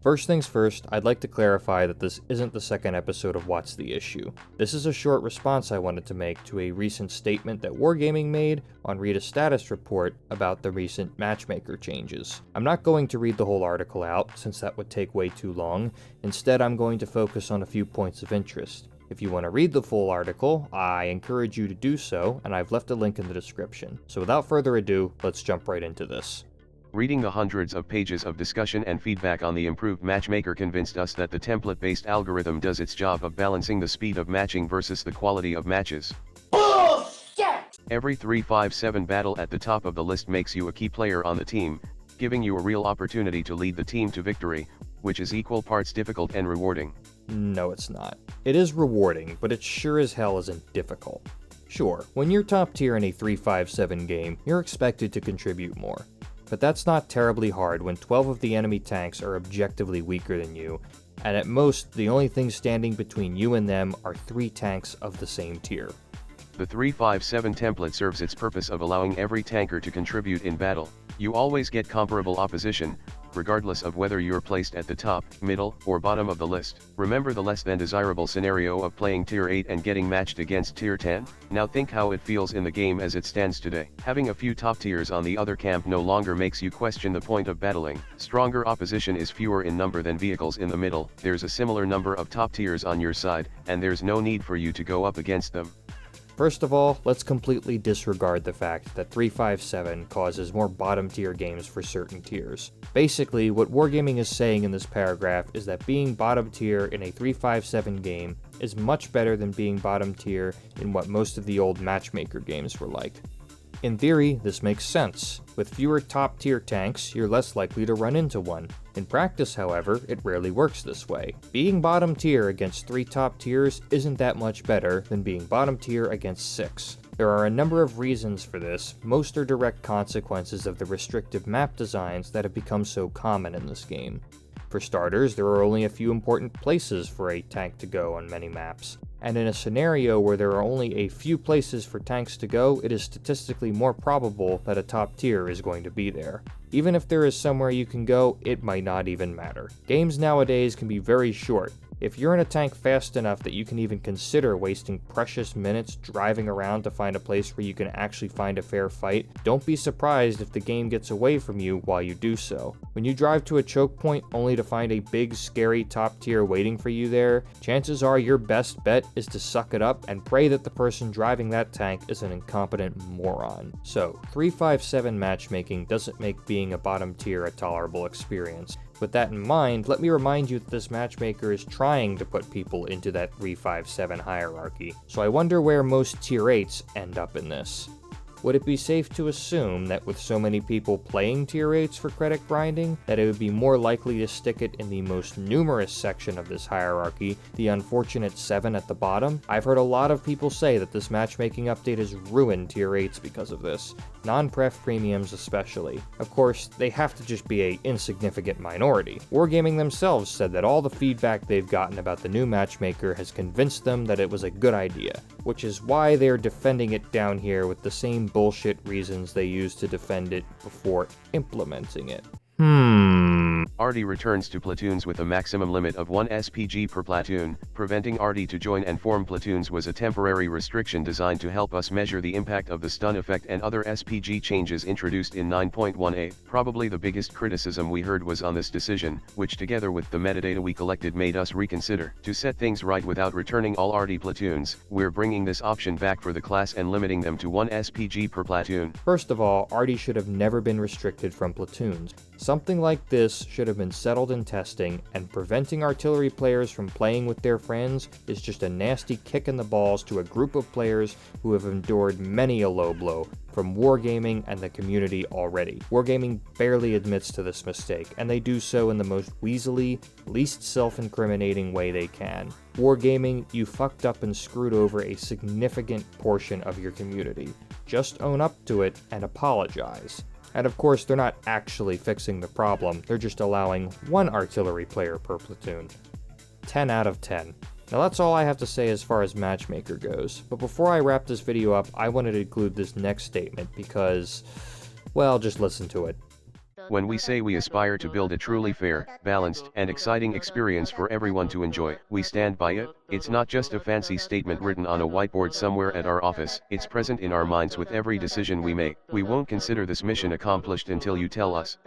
First things first, I'd like to clarify that this isn't the second episode of What's the Issue. This is a short response I wanted to make to a recent statement that Wargaming made on Read a Status report about the recent Matchmaker changes. I'm not going to read the whole article out, since that would take way too long. Instead, I'm going to focus on a few points of interest. If you want to read the full article, I encourage you to do so, and I've left a link in the description. So without further ado, let's jump right into this. Reading the hundreds of pages of discussion and feedback on the improved Matchmaker convinced us that the template-based algorithm does its job of balancing the speed of matching versus the quality of matches. Bullshit! Every 3-5-7 battle at the top of the list makes you a key player on the team, giving you a real opportunity to lead the team to victory, which is equal parts difficult and rewarding. No, it's not. It is rewarding, but it sure as hell isn't difficult. Sure, when you're top tier in a 3-5-7 game, you're expected to contribute more. But that's not terribly hard when 12 of the enemy tanks are objectively weaker than you, and at most, the only thing standing between you and them are 3 tanks of the same tier. The 3-5-7 template serves its purpose of allowing every tanker to contribute in battle. You always get comparable opposition, regardless of whether you're placed at the top, middle, or bottom of the list. Remember the less than desirable scenario of playing tier 8 and getting matched against tier 10? Now think how it feels in the game as it stands today. Having a few top tiers on the other camp no longer makes you question the point of battling. Stronger opposition is fewer in number than vehicles in the middle, there's a similar number of top tiers on your side, and there's no need for you to go up against them. First of all, let's completely disregard the fact that 3-5-7 causes more bottom tier games for certain tiers. Basically, what Wargaming is saying in this paragraph is that being bottom tier in a 3-5-7 game is much better than being bottom tier in what most of the old Matchmaker games were like. In theory, this makes sense. With fewer top tier tanks, you're less likely to run into one. In practice, however, it rarely works this way. Being bottom tier against 3 top tiers isn't that much better than being bottom tier against 6. There are a number of reasons for this, most are direct consequences of the restrictive map designs that have become so common in this game. For starters, there are only a few important places for a tank to go on many maps. And in a scenario where there are only a few places for tanks to go, it is statistically more probable that a top tier is going to be there. Even if there is somewhere you can go, it might not even matter. Games nowadays can be very short. If you're in a tank fast enough that you can even consider wasting precious minutes driving around to find a place where you can actually find a fair fight, don't be surprised if the game gets away from you while you do so. When you drive to a choke point only to find a big, scary top tier waiting for you there, chances are your best bet is to suck it up and pray that the person driving that tank is an incompetent moron. So, 3-5-7 matchmaking doesn't make being a bottom tier a tolerable experience. With that in mind, let me remind you that this matchmaker is trying to put people into that 3-5-7 hierarchy, so I wonder where most tier 8s end up in this. Would it be safe to assume that with so many people playing tier 8s for credit grinding, that it would be more likely to stick it in the most numerous section of this hierarchy, the unfortunate 7 at the bottom? I've heard a lot of people say that this matchmaking update has ruined tier 8s because of this, non-pref premiums especially. Of course, they have to just be a insignificant minority. Wargaming themselves said that all the feedback they've gotten about the new matchmaker has convinced them that it was a good idea, which is why they're defending it down here with the same bullshit reasons they used to defend it before implementing it. RD returns to platoons with a maximum limit of 1 SPG per platoon. Preventing RD to join and form platoons was a temporary restriction designed to help us measure the impact of the stun effect and other SPG changes introduced in 9.18. Probably the biggest criticism we heard was on this decision, which together with the metadata we collected made us reconsider. To set things right without returning all RD platoons, we're bringing this option back for the class and limiting them to 1 SPG per platoon. First of all, RD should have never been restricted from platoons. Something like this should have been settled in testing, and preventing artillery players from playing with their friends is just a nasty kick in the balls to a group of players who have endured many a low blow from Wargaming and the community already. Wargaming barely admits to this mistake, and they do so in the most weaselly, least self-incriminating way they can. Wargaming, you fucked up and screwed over a significant portion of your community. Just own up to it and apologize. And of course, they're not actually fixing the problem, they're just allowing 1 artillery player per platoon. 10 out of 10. Now that's all I have to say as far as Matchmaker goes, but before I wrap this video up, I wanted to include this next statement because, well, just listen to it. When we say we aspire to build a truly fair, balanced, and exciting experience for everyone to enjoy, we stand by it. It's not just a fancy statement written on a whiteboard somewhere at our office, it's present in our minds with every decision we make. We won't consider this mission accomplished until you tell us.